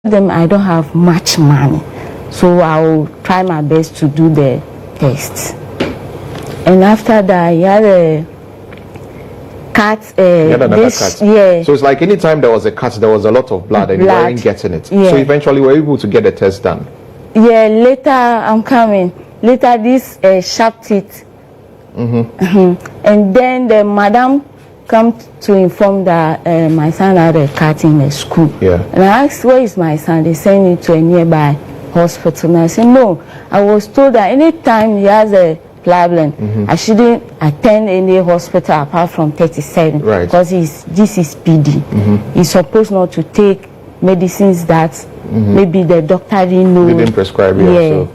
them I don't have much money, so I'll try my best to do the test. And after that, he had a cut. Cut. Yeah. So it's like anytime there was a cut, there was a lot of blood, and you weren't getting it. Yeah. So eventually, we were able to get the test done. Yeah. Later, I'm coming. Later, this sharp teeth. And then the madam come to inform that my son had a cut in the school. Yeah. And I asked, where is my son? They sent me to a nearby hospital. And I said, no, I was told that anytime he has a problem, I shouldn't attend any hospital apart from 37. Right. Because this is PD. He's supposed not to take medicines that maybe the doctor didn't know. They didn't prescribe you. Yeah. So.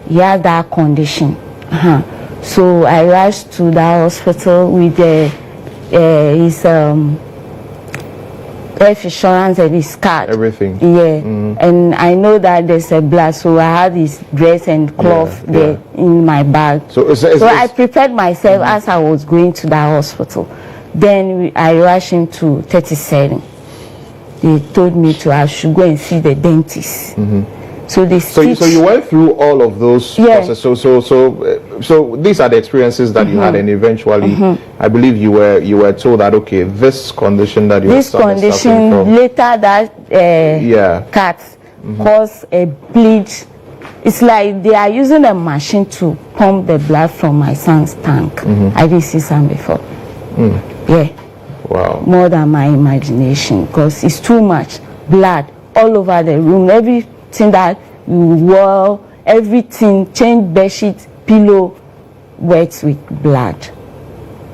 He had that condition. So I rushed to that hospital with his health insurance and his card. Everything. Yeah. And I know that there's a blood, so I had his dress and cloth there in my bag. So I prepared myself as I was going to that hospital. Then I rushed into 37. They told me I should go and see the dentist. So you went through all of those processes. So these are the experiences that you had, and eventually, I believe you were told that okay, this condition that you later that cut caused a bleed. It's like they are using a machine to pump the blood from my son's tank. I didn't see some before. Yeah. Wow. More than my imagination, because it's too much blood all over the room. Everything that you wore, everything, change bed sheet, pillow, wet with blood.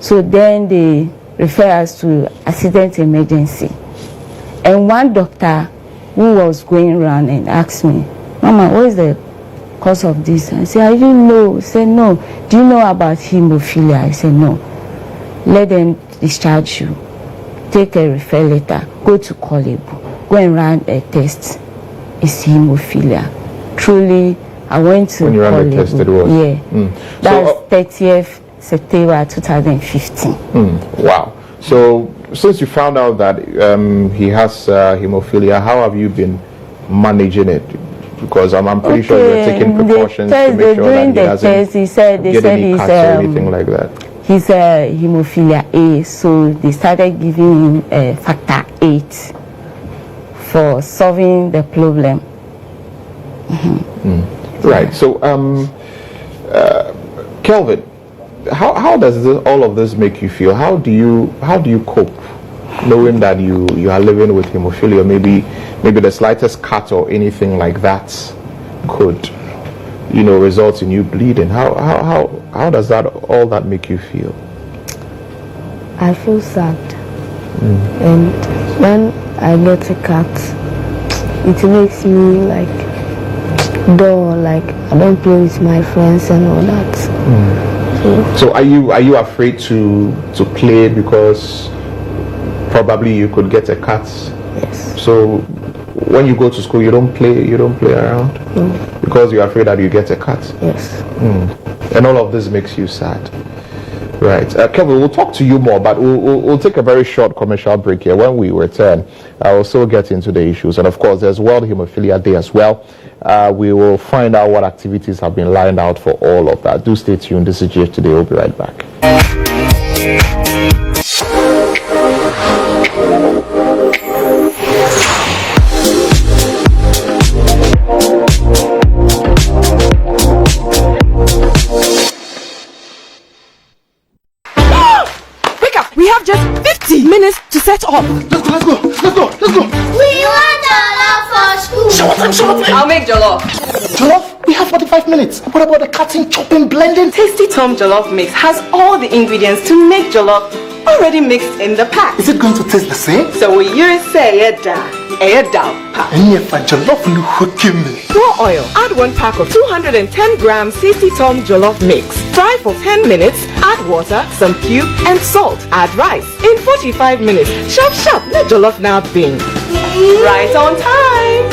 So then they refer us to accident emergency. And one doctor who was going around and asked me, Mama, what is the cause of this? I said, I didn't know. He said, no. Do you know about hemophilia? I said, no. Let them discharge you. Take a referral letter. Go to Kolebu. Go and run a test. It's hemophilia. Truly, I went to when you ran the test, it was? Yeah. That's 30th September 2015. Wow. So since you found out that he has hemophilia, how have you been managing it? Because I'm pretty sure you're taking precautions to make sure that he doesn't get any cuts or anything like that. He's a hemophilia A, so they started giving him factor 8 for solving the problem. Right. So, Kelvin, how does all of this make you feel? How do you cope, knowing that you are living with hemophilia? Maybe the slightest cut or anything like that could, result in you bleeding. How does all that make you feel? I feel sad, and when I get a cut, it makes me like dull, like I don't play with my friends and all that. So are you afraid to play because probably you could get a cut? Yes. So when you go to school, you don't play around? No. Because you're afraid that you get a cut? Yes. And all of this makes you sad. Right. Kelvin, we'll talk to you more, but we'll take a very short commercial break here. When we return, I will still get into the issues. And of course, there's World Hemophilia Day as well. We will find out what activities have been lined out for all of that. Do stay tuned. This is GH Today. We'll be right back. Minutes to set up. Let's go. We want jollof for school. Show up. I'll make jollof. Jollof? We have 45 minutes. What about the cutting, chopping, blending? Tasty Tom Jollof Mix has all the ingredients to make jollof already mixed in the pack. Is it going to taste the same? So you say it down. And if a jollof will hook me. Pour oil. Add 1 pack of 210 grams Tasty Tom Jollof Mix. Fry for 10 minutes. Add water, some cube, and salt. Add rice. In 45 minutes. Sharp. Let jollof now bing. Right on time.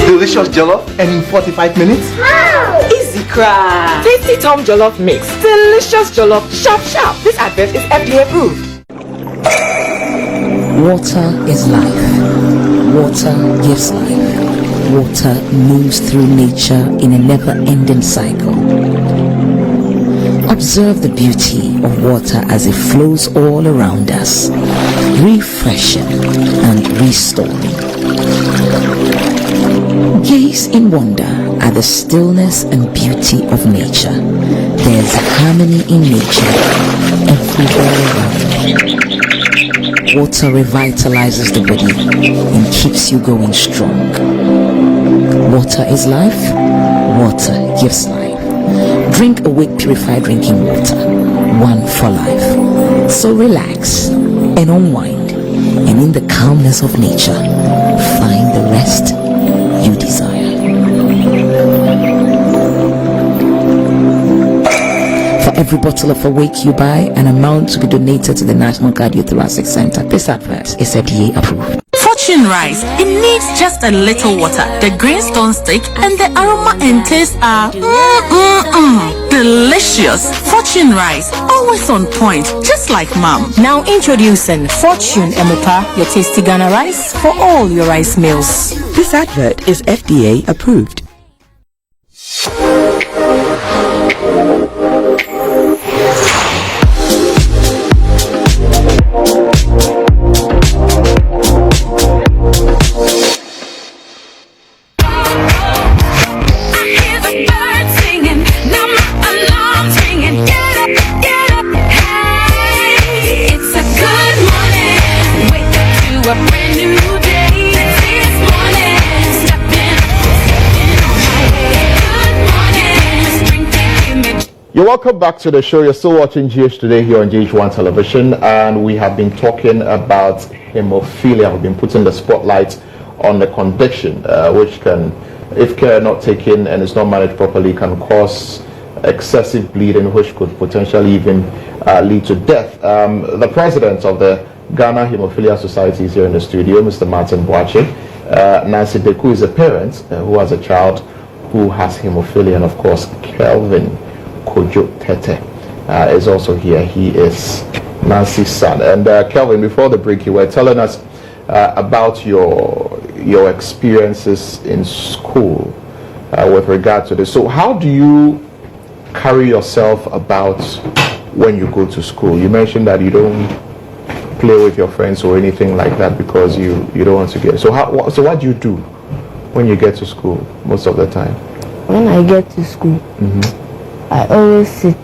Delicious jollof and in 45 minutes? Wow! Easy cry. Tasty Tom Jollof Mix. Delicious jollof. Sharp. This advert is FDA approved. Water is life. Water gives life. Water moves through nature in a never-ending cycle. Observe the beauty of water as it flows all around us, refreshing and restoring. Gaze in wonder at the stillness and beauty of nature. There's harmony in nature everywhere around you. Water revitalizes the body and keeps you going strong. Water is life. Water gives life. Drink Awake Purified Drinking Water, one for life. So relax and unwind, and in the calmness of nature, find the rest you desire. For every bottle of Awake you buy, an amount to be donated to the National Cardiothoracic Center. This advert is FDA approved. Fortune rice. It needs just a little water. The green stone stick and the aroma and taste are delicious. Fortune rice, always on point, just like mom. Now introducing Fortune Emupa, your tasty Ghana rice for all your rice meals. This advert is FDA approved. You're welcome back to the show. You're still watching GH Today here on GH1 Television, and we have been talking about hemophilia. We've been putting the spotlight on the condition, which can, if care not taken and is not managed properly, can cause excessive bleeding, which could potentially even lead to death. The president of the Ghana Hemophilia Society is here in the studio, Mr. Martin Boache. Nancy Deku is a parent who has a child who has hemophilia, and of course, Kelvin Kojo Tete is also here. He is Nancy's son. And Kelvin, before the break, you were telling us about your experiences in school with regard to this. So how do you carry yourself about when you go to school? You mentioned that you don't play with your friends or anything like that because you don't want to get. So what do you do when you get to school most of the time? When I get to school, I always sit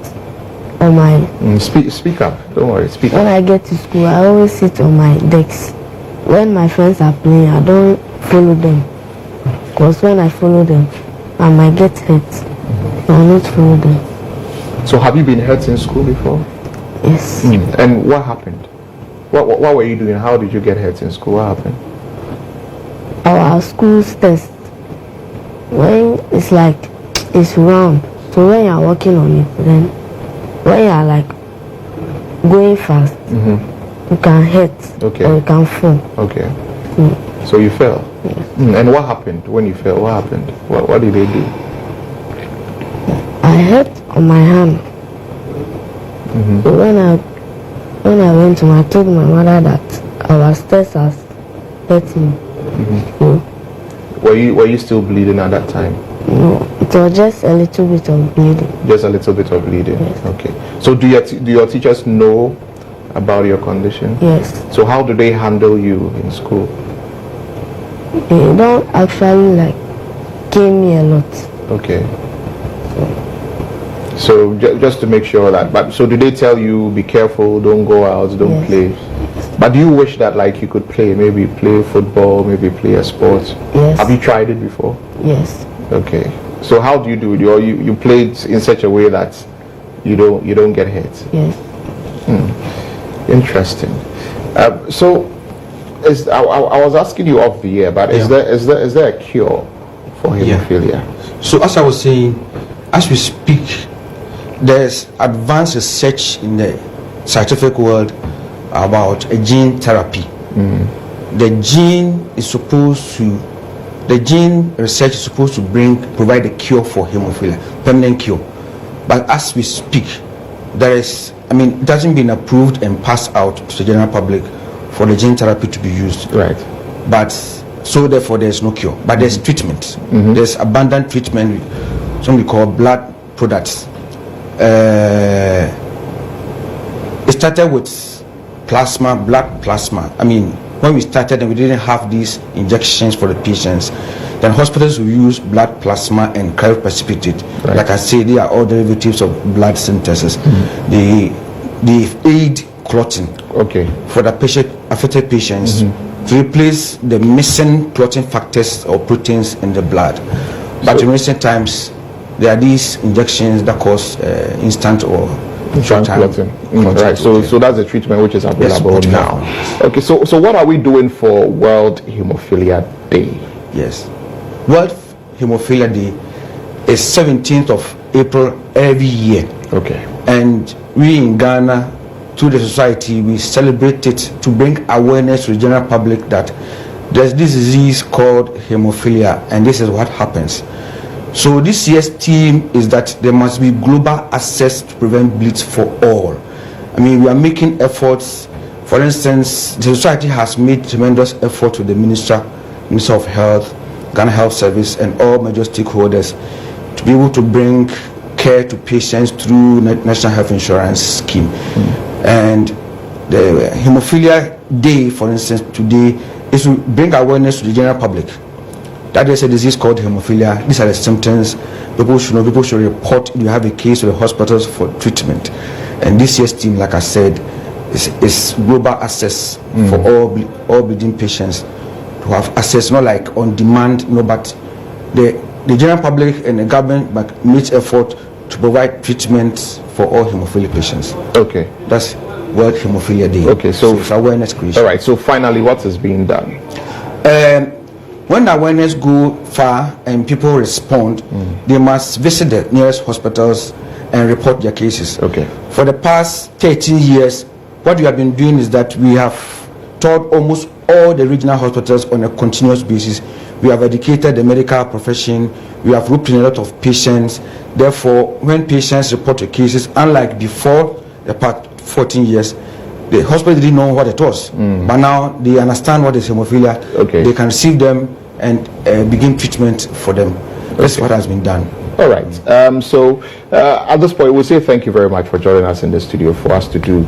on my... Speak up. Don't worry. Speak When up. I get to school, I always sit on my desk. When my friends are playing, I don't follow them. Because when I follow them, I might get hurt. So I not follow them. So have you been hurt in school before? Yes. And what happened? What were you doing? How did you get hurt in school? What happened? Our school's test, when it's like, it's round. So when you are working on it, then when you are like going fast, you can hit or you can fall. Okay. So you fell. And what happened when you fell? What happened? What did they do? I hurt on my hand. So when I went home, I told my mother that our stairs has hurt me. So, were you still bleeding at that time? No, it was just a little bit of bleeding. Just a little bit of bleeding. Yes. Okay. So do your teachers know about your condition? Yes. So how do they handle you in school? They don't actually like cane me a lot. Okay. So just to make sure that, but so do they tell you be careful, don't go out, don't play? But do you wish that like you could play, maybe play football, maybe play a sport? Yes. Have you tried it before? Yes. Okay. So how do you do it? You play it in such a way that you don't get hit? Yes. Interesting. So I was asking you off the air, but is there a cure for hemophilia? So as I was saying, as we speak, there's advanced research in the scientific world about a gene therapy. The gene research is supposed to provide a cure for hemophilia, permanent cure. But as we speak, it hasn't been approved and passed out to the general public for the gene therapy to be used. Right. But So therefore there's no cure, but there's treatment. There's abundant treatment, something we call blood products. It started with plasma, blood plasma. I mean, when we started and we didn't have these injections for the patients, then hospitals will use blood plasma and cryoprecipitate. Right. Like I say, they are all derivatives of blood synthesis. They aid clotting for the affected patients to replace the missing clotting factors or proteins in the blood. But in recent times, there are these injections that cause instant or short-time clotting. Right. So that's the treatment which is available now. Okay. So what are we doing for World Hemophilia Day? Yes. World Hemophilia Day is 17th of April every year. Okay. And we in Ghana, through the society, we celebrate it to bring awareness to the general public that there's this disease called hemophilia, and this is what happens. So this year's theme is that there must be global access to prevent bleeds for all. I mean, we are making efforts. For instance, the society has made tremendous effort with the Minister of Health, Ghana Health Service, and all major stakeholders to be able to bring care to patients through National Health Insurance Scheme. And the Hemophilia Day, for instance, today is to bring awareness to the general public that there's a disease called hemophilia. These are the symptoms. People should know. People should report if you have a case to the hospitals for treatment. And this year's theme, like I said, is global access for all bleeding patients to have access, not like on demand, but the general public and the government makes effort to provide treatment for all hemophilia patients. Okay. That's World Hemophilia Day. Okay, so it's awareness creation. All right, so finally, what is being done? When the awareness go far and people respond, they must visit the nearest hospitals and report their cases. Okay. For the past 13 years, what we have been doing is that we have taught almost all the regional hospitals on a continuous basis. We have educated the medical profession. We have roped in a lot of patients. Therefore, when patients report their cases, unlike before the past 14 years, the hospital didn't know what it was. But now they understand what is hemophilia. Okay. They can receive them and begin treatment for them. That's what has been done. All right. So at this point, we'll say thank you very much for joining us in the studio for us to do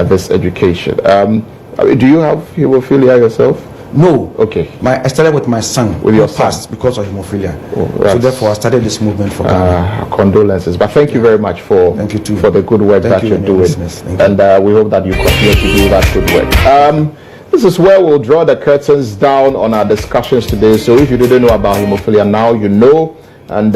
this education. Do you have hemophilia yourself? No. Okay. I started with my son. With your son? Because of hemophilia. Oh, right. So therefore, I started this movement for Ghana. Condolences. But thank you very much for thank you too. For the good work that you're doing. And we hope that you continue to do that good work. This is where we'll draw the curtains down on our discussions today. So if you didn't know about hemophilia, now you know. And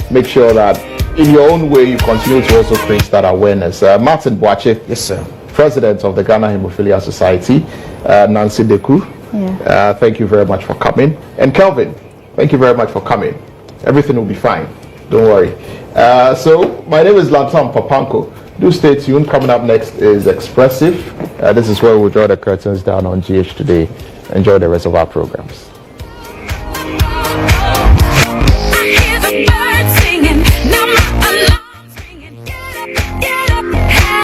make sure that in your own way, you continue to also create that awareness. Martin Boache. Yes, sir. President of the Ghana Hemophilia Society. Nancy Deku. Yeah. Thank you very much for coming. And Kelvin, thank you very much for coming. Everything will be fine. Don't worry. So my name is Lantam Papanko. Do stay tuned. Coming up next is Expressive. This is where we'll draw the curtains down on GH Today. Enjoy the rest of our programs.